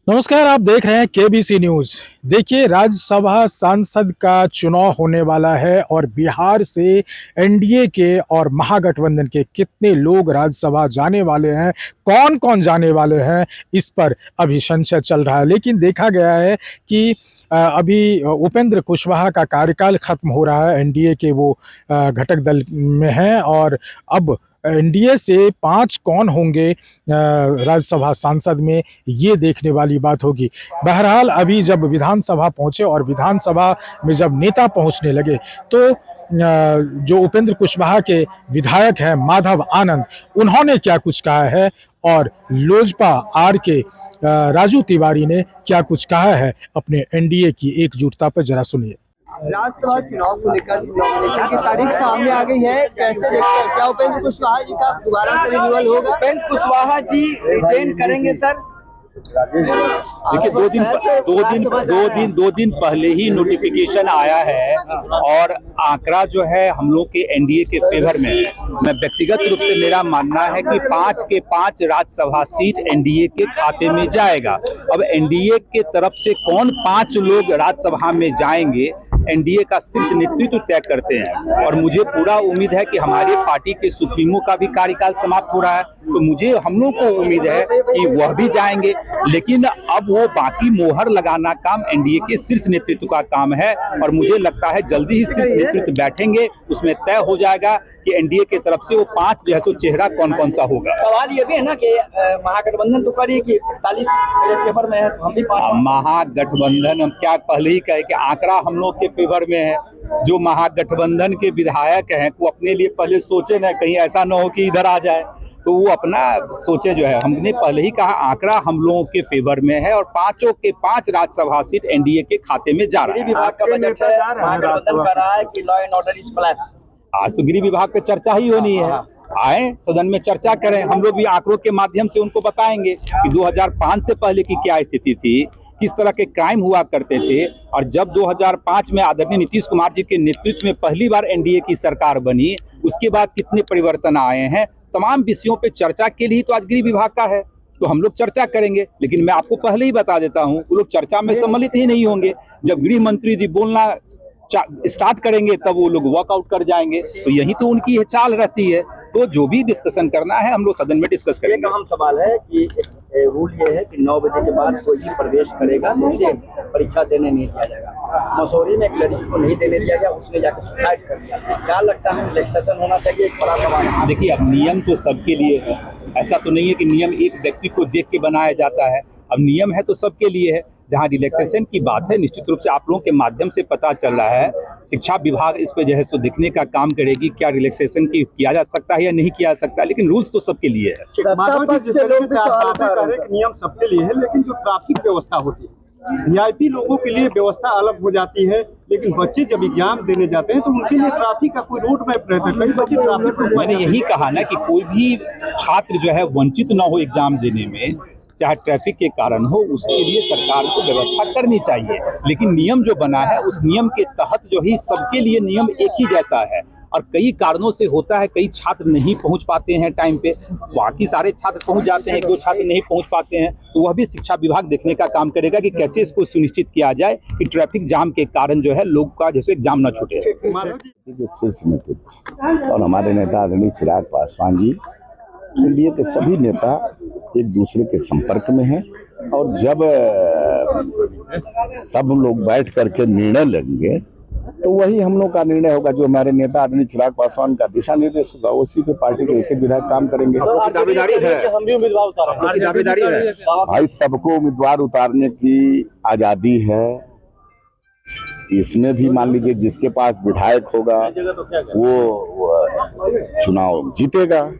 नमस्कार, आप देख रहे हैं केबीसी न्यूज। देखिए, राज्यसभा सांसद का चुनाव होने वाला है और बिहार से एनडीए के और महागठबंधन के कितने लोग राज्यसभा जाने वाले हैं, कौन कौन जाने वाले हैं, इस पर अभी संशय चल रहा है। लेकिन देखा गया है कि अभी उपेंद्र कुशवाहा का कार्यकाल खत्म हो रहा है, एनडीए के वो घटक दल में हैं और अब एनडीए से 5 कौन होंगे राज्यसभा सांसद में, ये देखने वाली बात होगी। बहरहाल अभी जब विधानसभा पहुंचे और विधानसभा में जब नेता पहुंचने लगे तो जो उपेंद्र कुशवाहा के विधायक हैं माधव आनंद, उन्होंने क्या कुछ कहा है और लोजपा आर के राजू तिवारी ने क्या कुछ कहा है अपने एनडीए की एकजुटता पर, जरा सुनिए। राज्यसभा चुनाव को लेकर नॉमिनेशन की तारीख सामने आ गई है, कैसे देखते हैं? क्या उपेंद्र कुशवाहा जी का दोबारा से रिन्यूअल होगा? उपेंद्र कुशवाहा जी रिटेन करेंगे सर? देखिए, दो दिन पहले ही नोटिफिकेशन आया है और आंकड़ा जो है हम लोग के एनडीए के फेवर में है। मैं व्यक्तिगत रूप से मेरा मानना है कि 5 के 5 राज्यसभा सीट एनडीए के खाते में जाएगा। अब एनडीए के तरफ से कौन 5 लोग राज्यसभा में जाएंगे, एनडीए का शीर्ष नेतृत्व तय करते हैं और मुझे पूरा उम्मीद है कि हमारे पार्टी के सुप्रीमो का भी कार्यकाल समाप्त हो रहा है, तो मुझे हम लोग को उम्मीद है कि वह भी जाएंगे। लेकिन अब वो बाकी मोहर लगाना काम एनडीए के शीर्ष नेतृत्व का काम है और मुझे लगता है जल्दी ही शीर्ष नेतृत्व बैठेंगे, उसमें तय हो जाएगा कि एनडीए की तरफ से वो 5 जो है सो चेहरा कौन कौन सा होगा। सवाल ये भी है ना कि महागठबंधन तो करिए कि 45 मेरे फेवर में है, तो हम भी 5 महागठबंधन, हम क्या पहले ही कहे कि आंकड़ा हम लोग के फेवर में है। जो महागठबंधन के विधायक हैं वो अपने लिए पहले सोचे ना, कहीं ऐसा ना हो कि इधर आ जाए, तो वो अपना सोचे। जो है हमने पहले ही कहा आंकड़ा हम लोगों के फेवर में है और 5 के 5 राज्यसभा सीट एनडीए के खाते में जा रहा है। विभाग का बजट है, महागठबंधन कर रहा है कि law and order is collapse. आज तो गृह विभाग पे चर्चा ही होनी है, आए सदन में चर्चा करें, हम लोग भी आंकड़ों के माध्यम से उनको बताएंगे कि 2005 से पहले की क्या स्थिति थी, किस तरह के क्राइम हुआ करते थे और जब 2005 में आदरणीय नीतीश कुमार जी के नेतृत्व में पहली बार एनडीए की सरकार बनी, उसके बाद कितने परिवर्तन आए हैं। तमाम विषयों पे चर्चा के लिए तो आज गृह विभाग का है, तो हम लोग चर्चा करेंगे। लेकिन मैं आपको पहले ही बता देता हूं, वो लोग चर्चा में सम्मिलित ही नहीं होंगे। जब गृह मंत्री जी बोलना स्टार्ट करेंगे तब वो लोग वॉकआउट कर जाएंगे, तो यही तो उनकी है चाल रहती है। तो जो भी डिस्कशन करना है हम लोग सदन में डिस्कस करेंगे। एक अहम सवाल है कि रूल ये है कि 9 बजे के बाद कोई भी प्रवेश करेगा तो उसे परीक्षा देने नहीं दिया जाएगा। मसूरी में एक लड़की को नहीं देने दिया गया, उसने जाकर सुसाइड कर लिया। क्या लगता है रिलैक्सेशन होना चाहिए? एक बड़ा सवाल है। देखिए, अब नियम तो सबके लिए है, ऐसा तो नहीं है कि नियम एक व्यक्ति को देख के बनाया जाता है। अब नियम है तो सबके लिए है। जहाँ रिलैक्सेशन की बात है, निश्चित रूप से आप लोगों के माध्यम से पता चल रहा है, शिक्षा विभाग इस पे जो है सो देखने का काम करेगी क्या रिलैक्सेशन की किया जा सकता है या नहीं किया जा सकता, लेकिन रूल्स तो सबके लिए है। नियम सबके लिए है, लेकिन जो ट्रैफिक व्यवस्था होती है वीआईपी लोगों के लिए व्यवस्था अलग हो जाती है, लेकिन बच्चे जब एग्जाम देने जाते हैं तो उनके लिए ट्रैफिक का कोई रोड मैप रहता है। कई बच्चे ट्रैफिक, मैंने यही कहा ना कि कोई भी छात्र जो है वंचित ना हो एग्जाम देने में, चाहे ट्रैफिक के कारण हो, उसके लिए सरकार को व्यवस्था करनी चाहिए। लेकिन नियम जो बना है उस नियम के तहत जो ही सबके लिए नियम एक ही जैसा है और कई कारणों से होता है, कई छात्र नहीं पहुंच पाते हैं टाइम पे, बाकी सारे छात्र पहुंच जाते हैं, 2 छात्र नहीं पहुंच पाते हैं, तो वह भी शिक्षा विभाग देखने का काम करेगा कि कैसे इसको सुनिश्चित किया जाए कि ट्रैफिक जाम के कारण जो है लोग का जैसे एग्जाम ना छूटे। शीर्ष नेतृत्व और हमारे नेता आदरणीय चिराग पासवान जी, एनडीए के सभी नेता एक दूसरे के संपर्क में हैं और जब सब लोग बैठ करके निर्णय लेंगे तो वही हम लोग का निर्णय होगा। जो हमारे नेता आदरणीय चिराग पासवान का दिशा निर्देश होगा उसी पे पार्टी के एक विधायक काम करेंगे। हम भी उम्मीदवार उतारेंगे भाई, सबको उम्मीदवार उतारने की आजादी है। इसमें भी मान लीजिए जिसके पास विधायक होगा वो चुनाव जीतेगा,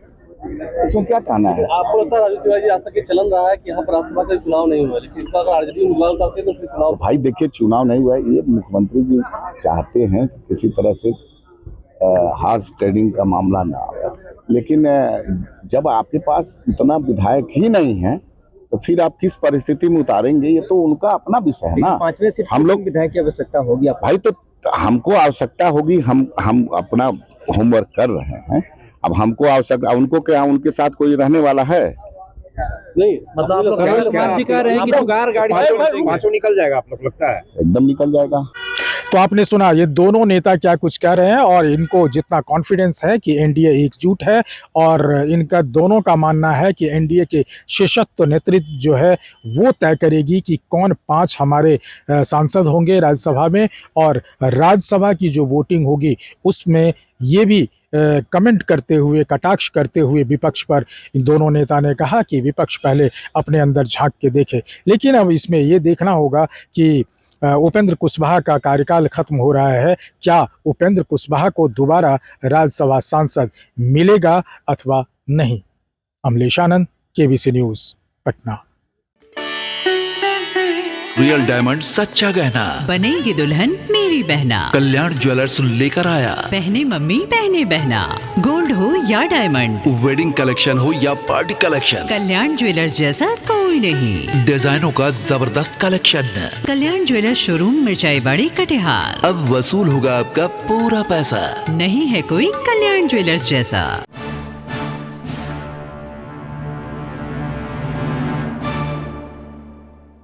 इसमें क्या कहना है। आपको लगता है राजू तिवारी जी आज तक ये चलन रहा है कि यहाँ पर राज्यसभा का चुनाव नहीं हुआ, लेकिन इस बार आरजेडी उम्मीदवार उतारते तो फिर चुनाव। भाई देखिए, चुनाव नहीं हुआ है, ये मुख्यमंत्री जी चाहते हैं कि किसी तरह से हॉर्स ट्रेडिंग का मामला ना हो, लेकिन जब आपके पास उतना विधायक ही नहीं है तो फिर आप किस परिस्थिति में उतारेंगे, ये तो उनका अपना विषय है ना। हम लोग विधायक की आवश्यकता होगी भाई, तो हमको आवश्यकता होगी, हम अपना होमवर्क कर रहे हैं। अब हमको आवश्यकता, उनको क्या, उनके साथ कोई रहने वाला है? नहीं मतलब आप लोग कह रहे हैं कि जुगाड़ गाड़ी पांचों निकल जाएगा आप लोग लगता है? एकदम निकल जाएगा। तो आपने सुना ये दोनों नेता क्या कुछ कह रहे हैं, और इनको जितना कॉन्फिडेंस है कि एनडीए एकजुट है, और इनका दोनों का मानना है कि एनडीए के सशक्त नेतृत्व जो है वो तय करेगी कि कौन 5 हमारे सांसद होंगे राज्यसभा में, और राज्यसभा की जो वोटिंग होगी उसमें ये भी कमेंट करते हुए, कटाक्ष करते हुए विपक्ष पर इन दोनों नेता ने कहा कि विपक्ष पहले अपने अंदर झांक के देखे। लेकिन अब इसमें ये देखना होगा कि उपेंद्र कुशवाहा का कार्यकाल खत्म हो रहा है, क्या उपेंद्र कुशवाहा को दोबारा राज्यसभा सांसद मिलेगा अथवा नहीं। Amlesh Anand, KBC news, Patna. Real diamond सच्चा गहना, बनेगी दुल्हन मेरी बहना। कल्याण ज्वेलर्स लेकर आया। पहने मम्मी पहने बहना, गोल्ड हो या डायमंड, वेडिंग कलेक्शन हो या पार्टी कलेक्शन, कल्याण ज्वेलर्स जैसा कोई नहीं। डिजाइनों का जबरदस्त कलेक्शन। कल्याण ज्वेलर्स शोरूम मिर्चाई बाड़ी कटिहार। अब वसूल होगा आपका पूरा पैसा। नहीं है कोई कल्याण ज्वेलर्स जैसा।